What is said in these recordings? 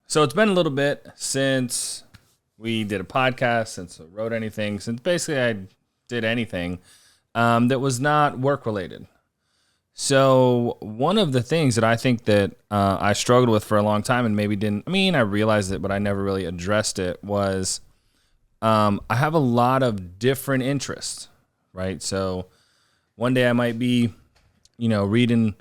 So it's been a little bit since we did a podcast, since I wrote anything, since basically I did anything that was not work related. So one of the things that I think that I struggled with for a long time and maybe didn't, I realized it, but I never really addressed it, was I have a lot of different interests, right? So one day I might be, reading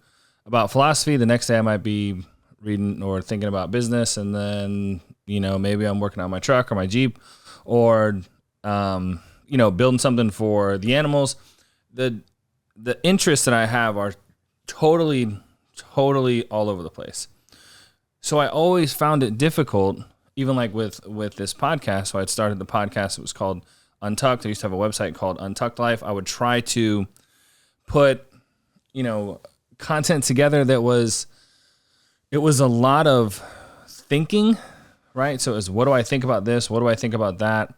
about philosophy. The next day I might be reading or thinking about business. And then, maybe I'm working on my truck or my Jeep or, building something for the animals. The interests that I have are totally all over the place. So I always found it difficult, even like with this podcast. So I'd started the podcast. It was called Untucked. I used to have a website called Untucked Life. I would try to put, content together that it was a lot of thinking, right? So it was, what do I think about this? What do I think about that?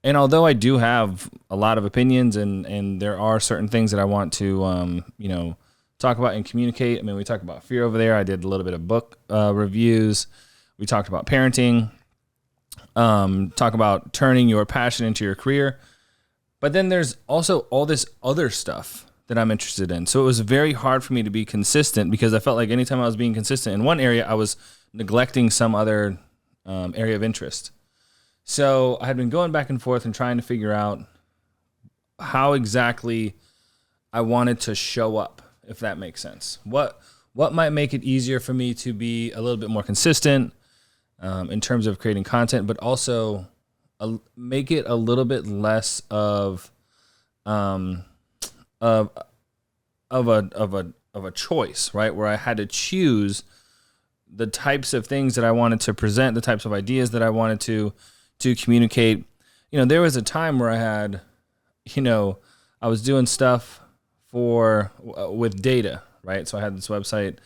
And although I do have a lot of opinions and there are certain things that I want to, talk about and communicate. We talked about fear over there. I did a little bit of book reviews. We talked about parenting, talk about turning your passion into your career. But then there's also all this other stuff that I'm interested in. So it was very hard for me to be consistent because I felt like anytime I was being consistent in one area, I was neglecting some other area of interest. So I had been going back and forth and trying to figure out how exactly I wanted to show up, if that makes sense. What might make it easier for me to be a little bit more consistent in terms of creating content, but also make it a little bit less of a choice, right? Where I had to choose the types of things that I wanted to present, the types of ideas that I wanted to communicate. There was a time where I had, I was doing stuff with data, right? So I had this website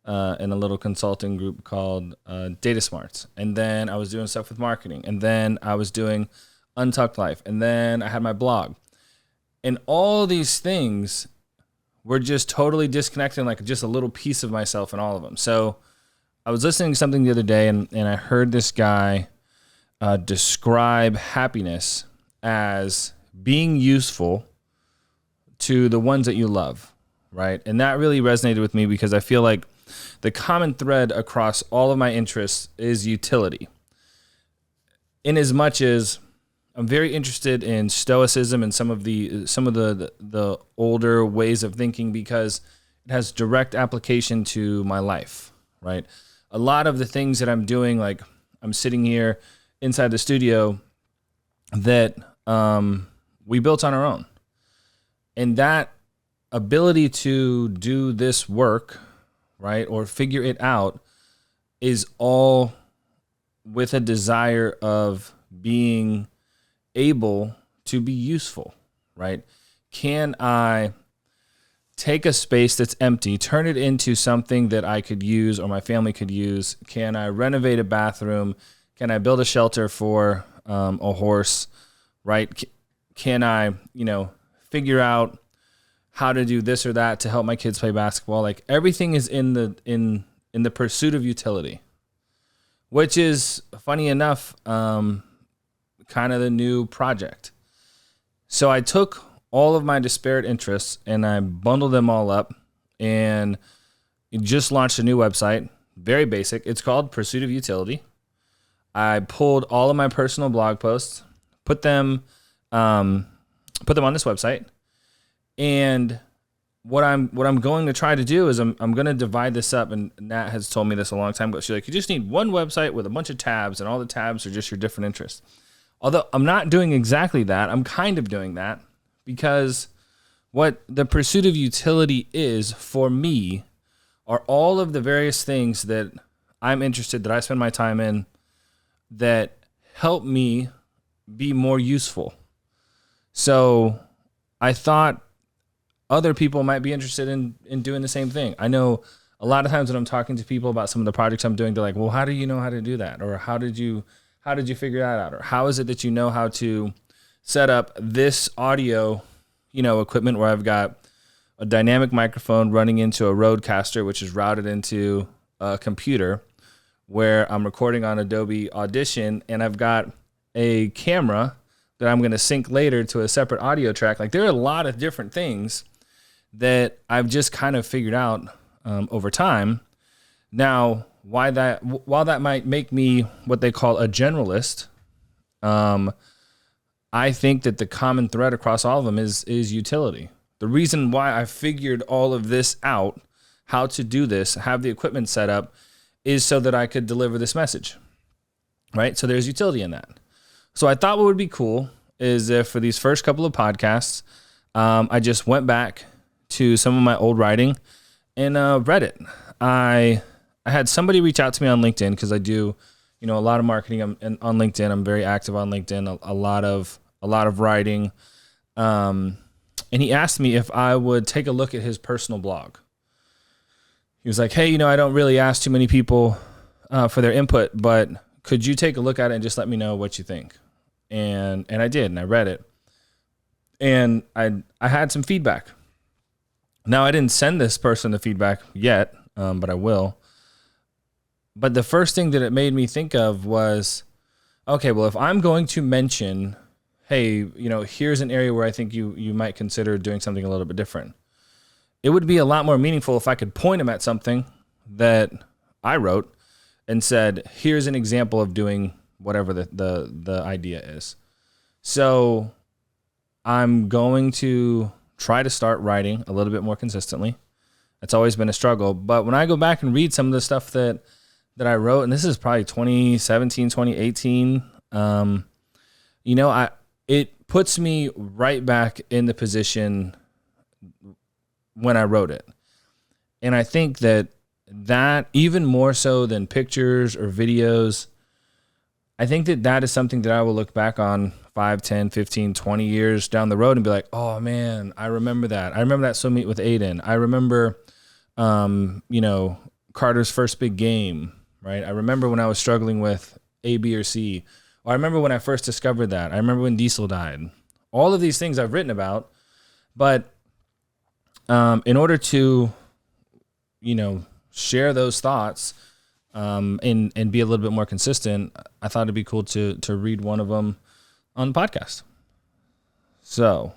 in a little consulting group called Data Smarts. And then I was doing stuff with marketing. And then I was doing Untucked Life. And then I had my blog. And all these things were just totally disconnected, like just a little piece of myself in all of them. So I was listening to something the other day, and I heard this guy describe happiness as being useful to the ones that you love, right? And that really resonated with me because I feel like the common thread across all of my interests is utility. In as much as I'm very interested in Stoicism and some of the older ways of thinking because it has direct application to my life, right? A lot of the things that I'm doing, like I'm sitting here inside the studio that we built on our own. And that ability to do this work, right, or figure it out is all with a desire of being able to be useful, right? Can I take a space that's empty, turn it into something that I could use or my family could use? Can I renovate a bathroom? Can I build a shelter for a horse, right? Can I, figure out how to do this or that to help my kids play basketball? Like everything is in the pursuit of utility, which is funny enough, kind of the new project. So I took all of my disparate interests and I bundled them all up and just launched a new website. Very basic. It's called Pursuit of Utility. I pulled all of my personal blog posts, put them on this website. And what I'm going to try to do is I'm going to divide this up. And Nat has told me this a long time ago. She's like, you just need one website with a bunch of tabs and all the tabs are just your different interests. Although I'm not doing exactly that, I'm kind of doing that because what the pursuit of utility is for me are all of the various things that I'm interested, that I spend my time in, that help me be more useful. So I thought other people might be interested in doing the same thing. I know a lot of times when I'm talking to people about some of the projects I'm doing, they're like, well, how do you know how to do that? Or how did you figure that out? Or how is it that you know how to set up this audio, equipment where I've got a dynamic microphone running into a roadcaster, which is routed into a computer where I'm recording on Adobe Audition and I've got a camera that I'm going to sync later to a separate audio track. Like, there are a lot of different things that I've just kind of figured out over time. Now, while that might make me what they call a generalist, I think that the common thread across all of them is utility. The reason why I figured all of this out, how to do this, have the equipment set up, is so that I could deliver this message, right? So there's utility in that. So I thought what would be cool is if for these first couple of podcasts, I just went back to some of my old writing and read it. I had somebody reach out to me on LinkedIn because I do, a lot of marketing on LinkedIn. I'm very active on LinkedIn. A lot of writing, and he asked me if I would take a look at his personal blog. He was like, "Hey, I don't really ask too many people for their input, but could you take a look at it and just let me know what you think?" And I did, and I read it, and I had some feedback. Now, I didn't send this person the feedback yet, but I will. But the first thing that it made me think of was, okay, well, if I'm going to mention, hey, here's an area where I think you might consider doing something a little bit different, it would be a lot more meaningful if I could point him at something that I wrote and said, here's an example of doing whatever the idea is. So I'm going to try to start writing a little bit more consistently. It's always been a struggle. But when I go back and read some of the stuff that I wrote, and this is probably 2017, 2018, it puts me right back in the position when I wrote it. And I think that even more so than pictures or videos, I think that is something that I will look back on 5, 10, 15, 20 years down the road and be like, oh man, I remember that. I remember that swim meet with Aiden. I remember, Carter's first big game, right? I remember when I was struggling with A, B, or C. Or I remember when I first discovered that. I remember when Diesel died. All of these things I've written about, but in order to, share those thoughts and be a little bit more consistent, I thought it'd be cool to read one of them on the podcast. So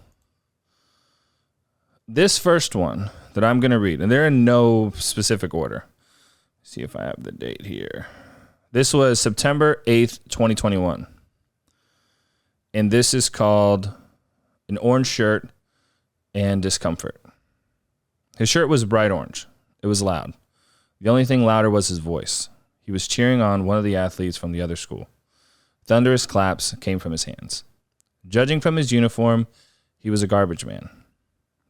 this first one that I'm going to read, and they're in no specific order. See if I have the date here. This was September 8th, 2021. And this is called An Orange Shirt and Discomfort. His shirt was bright orange. It was loud. The only thing louder was his voice. He was cheering on one of the athletes from the other school. Thunderous claps came from his hands. Judging from his uniform, he was a garbage man.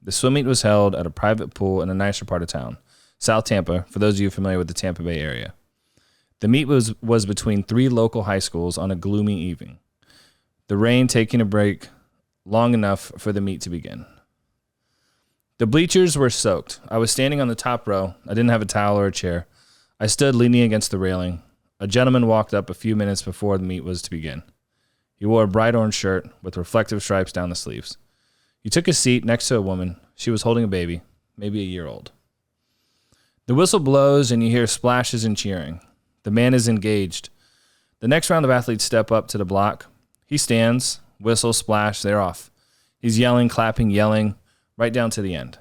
The swim meet was held at a private pool in a nicer part of town, South Tampa, for those of you familiar with the Tampa Bay area. The meet was between 3 local high schools on a gloomy evening, the rain taking a break long enough for the meet to begin. The bleachers were soaked. I was standing on the top row. I didn't have a towel or a chair. I stood leaning against the railing. A gentleman walked up a few minutes before the meet was to begin. He wore a bright orange shirt with reflective stripes down the sleeves. He took a seat next to a woman. She was holding a baby, maybe a year old. The whistle blows and you hear splashes and cheering. The man is engaged. The next round of athletes step up to the block. He stands, whistle, splash, they're off. He's yelling, clapping, yelling, right down to the end.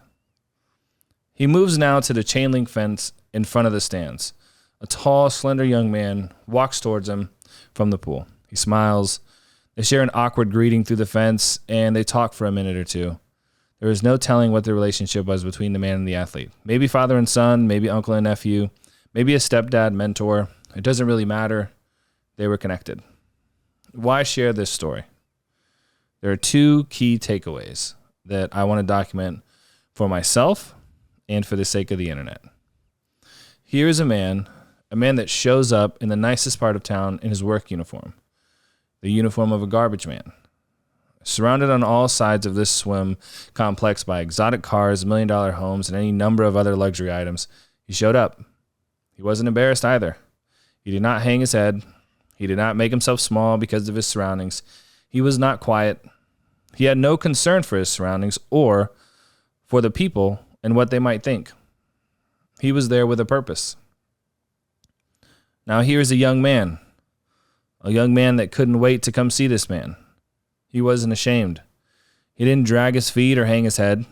He moves now to the chain link fence in front of the stands. A tall, slender young man walks towards him from the pool. He smiles. They share an awkward greeting through the fence, and they talk for a minute or two. There is no telling what the relationship was between the man and the athlete. Maybe father and son, maybe uncle and nephew, maybe a stepdad, mentor. It doesn't really matter. They were connected. Why share this story? There are 2 key takeaways that I want to document for myself and for the sake of the internet. Here's a man that shows up in the nicest part of town in his work uniform, the uniform of a garbage man. Surrounded on all sides of this swim complex by exotic cars, $1 million homes, and any number of other luxury items, he showed up. He wasn't embarrassed either. He did not hang his head. He did not make himself small because of his surroundings. He was not quiet. He had no concern for his surroundings or for the people and what they might think. He was there with a purpose. Now here's a young man that couldn't wait to come see this man. He wasn't ashamed. He didn't drag his feet or hang his head.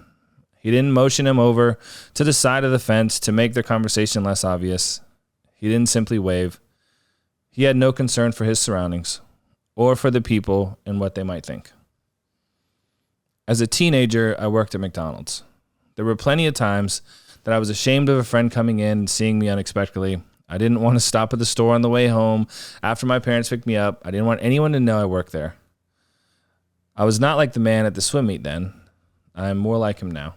He didn't motion him over to the side of the fence to make their conversation less obvious. He didn't simply wave. He had no concern for his surroundings or for the people and what they might think. As a teenager, I worked at McDonald's. There were plenty of times that I was ashamed of a friend coming in and seeing me unexpectedly. I didn't want to stop at the store on the way home after my parents picked me up. I didn't want anyone to know I worked there. I was not like the man at the swim meet then. I am more like him now.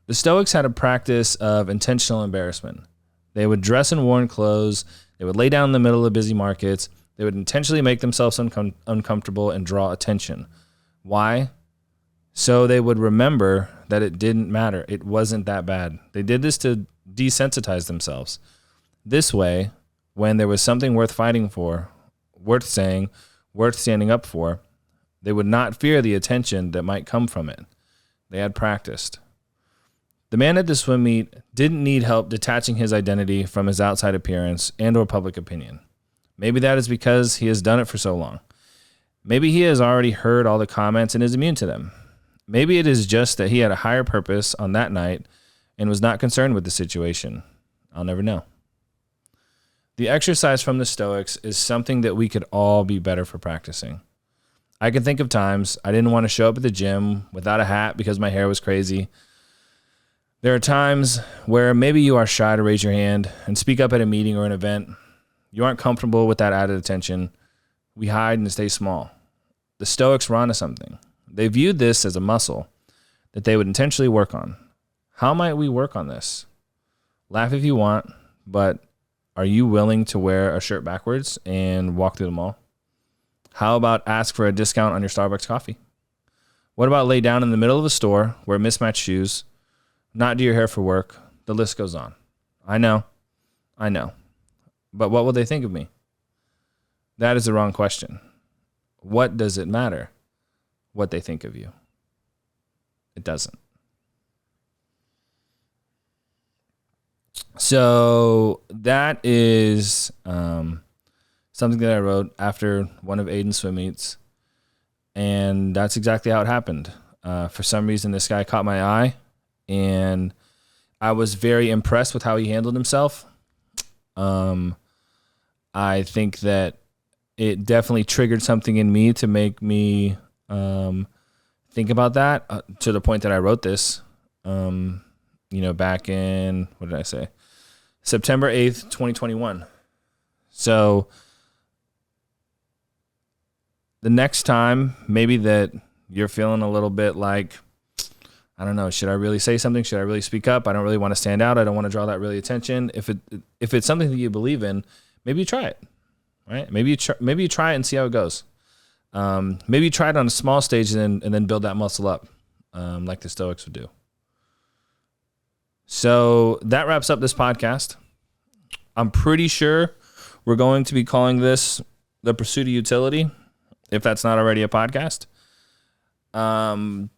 The Stoics had a practice of intentional embarrassment. They would dress in worn clothes. They would lay down in the middle of busy markets. They would intentionally make themselves uncomfortable and draw attention. Why? So they would remember that it didn't matter. It wasn't that bad. They did this to desensitize themselves. This way, when there was something worth fighting for, worth saying, worth standing up for, they would not fear the attention that might come from it. They had practiced. The man at the swim meet didn't need help detaching his identity from his outside appearance and or public opinion. Maybe that is because he has done it for so long. Maybe he has already heard all the comments and is immune to them. Maybe it is just that he had a higher purpose on that night and was not concerned with the situation. I'll never know. The exercise from the Stoics is something that we could all be better for practicing. I can think of times I didn't want to show up at the gym without a hat because my hair was crazy. There are times where maybe you are shy to raise your hand and speak up at a meeting or an event. You aren't comfortable with that added attention. We hide and stay small. The Stoics were onto something. They viewed this as a muscle that they would intentionally work on. How might we work on this? Laugh if you want, but are you willing to wear a shirt backwards and walk through the mall? How about ask for a discount on your Starbucks coffee? What about lay down in the middle of a store, wear mismatched shoes, not do your hair for work? The list goes on. I know. But what will they think of me? That is the wrong question. What does it matter what they think of you? It doesn't. So that is something that I wrote after one of Aiden's swim meets. And that's exactly how it happened. For some reason, this guy caught my eye. And I was very impressed with how he handled himself. I think that it definitely triggered something in me to make me think about that to the point that I wrote this, back in, what did I say? September 8th, 2021. So the next time maybe that you're feeling a little bit like, I don't know, should I really say something? Should I really speak up? I don't really want to stand out. I don't want to draw that really attention. If it's something that you believe in, maybe you try it, right? Maybe you try it and see how it goes. Maybe you try it on a small stage and then build that muscle up, like the Stoics would do. So that wraps up this podcast. I'm pretty sure we're going to be calling this The Pursuit of Utility, if that's not already a podcast.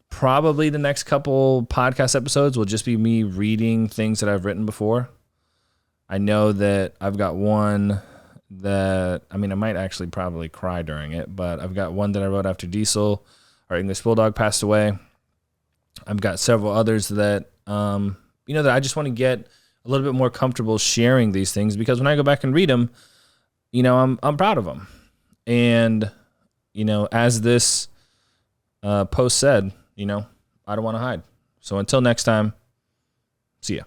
Probably the next couple podcast episodes will just be me reading things that I've written before. I know that I've got one that, I might actually probably cry during it, but I've got one that I wrote after Diesel, our English Bulldog, passed away. I've got several others that, that I just want to get a little bit more comfortable sharing these things, because when I go back and read them, I'm proud of them. And, as this post said, I don't want to hide. So until next time, see ya.